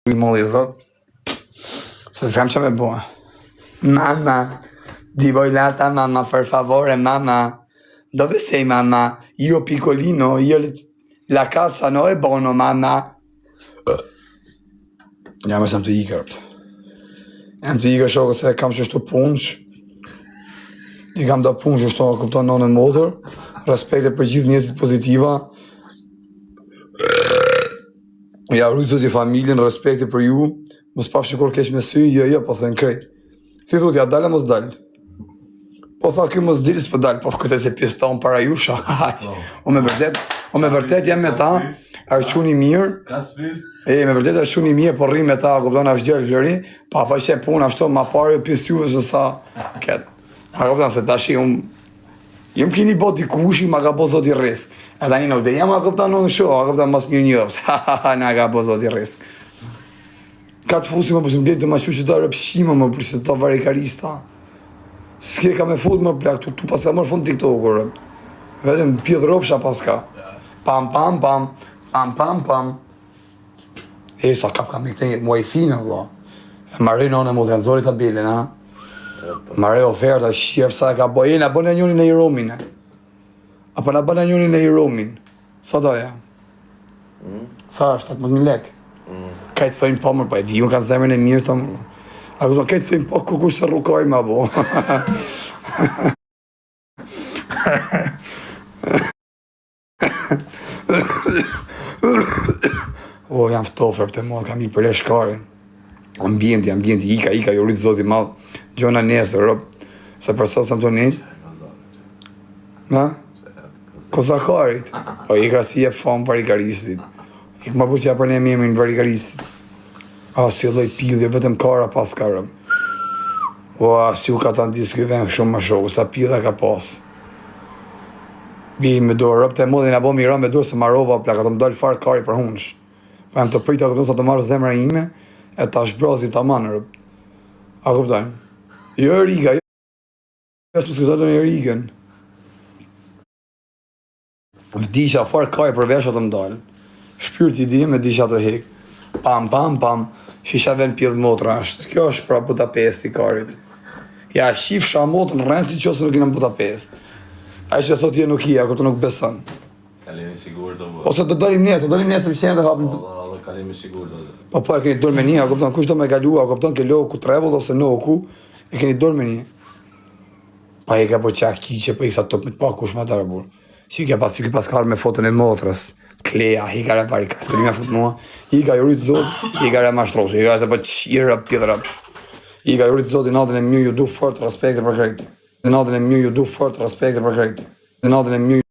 i molli zot, se s'kam që me bua. Mamma, ti vuoi latte, mamma, per favore, mamma. Dove sei, mamma? Io piccolino, la casa no è buono, mamma. Ja, me sem të ikër. Jam të ikër shokë se kam që shtu punsh. I kam da punsh shtu, kupton në motor. Respekte për gjithë njerëzit pozitiva. Ja rrujtë zoti familjen, respekte për ju. Mos pafshi kur keq me sy, jo, po thënë krejt. Si thot, ja dalë, mos dalë. Po tha, kjo mos dilë, s'pë dalë, po këtë se pjesë ta unë para jusha. O me vërtet jam me ta, arquni mirë. Me vërtet arquni mirë, po rrim me ta, kupton ashtë gjellë vleri, pa që e puna ashto, ma pare pjesë juve se sa ketë. A kupton se tashi, jam kini bo dikushi, ma ka bo zoti risk. E tani nuk dhe jam a kupton në sho, a kupton mas mirë njëvës. Na ka bo zoti risk. Ka të fusi më përshim bjetë të ma që që ta rëpshima më përshim të varikarista. S'ke ka me fut më plak, tu pas ka mërë fund TikTok-ur. Vetëm pjedh ropsha pas ka. Pam, pam, pam, pam, pam, pam. E, sa kap ka me këtë njët, muaj finë, vlo. Marrej në mu të kanë zori tabelin, ha? Marrej oferta, shqirë, sa ka bo. E, në bënë njëri në i romin, apo në bënë njëri në i romin. Sa doja? Sa, 17.000 lek? Kajtë thëjnë po mërë, pa e di, unë kanë zemrën e mirë të mërë. A këto kajtë thëjnë po, kush se rukaj ma bo. O, jam ftofer për të mua, kam i përle shkare. Ambienti, ika, ju rritë zoti madhë. Gjona nesër, rëpë, se për sot sam të njëtë. Na? Kozakarit. Po, ika si e famë për i karistit. Ik më përë që ja për ne mimin për i karistit. A, si e loj pidhje, vetëm kara pas karëm. O, si u ka të ndisë këj vend shumë më shokë, sa pidha ka pas. Bi me dorë, rëpë të modin e bo mira me dorë se marova plaka, të më dalë farë kari për hunsh. Pa jam të prita këpëton sa të marrë zemra ime, e ta shbrazi ta manë rëpë. A këpëtojnë? Jo e riga, jo e së kësë e rigën. Vdisha farë kari për vesha të më dalë. Shpyrti di me disha të hek. Pam, pam, pam. Shisha ven pjedh motra ashtë. Kjo është pra Budapesti karit. Ja, shifsha motrë në rënë si qësë nuk i në Budapest. A që thot je nuk ia, kur të nuk beson. Kalemi sigur të vë. Ose të dolim nesër për qenë të hapën. Dhe kalemi sigur të vë. Po e keni dorë me një, a kupton, kush do me galua, a kupton ke loku travel ose noku, e keni dorë me një. Pa e ka për qak kiqe, po i kësa top me të pa kush ma të rabur. Si ke pas karë me fotën e motrës. Kleja, i ka re parika, s'ka di me fut mua. I ka jurit zot, i ka re mashtrosu, i ka se për qirë pjedrapsh. I ka jurit zot, i natën e mju ju du fort respekte për krejt. I natën e mju ju du fort respekte për krejt. I natën e mju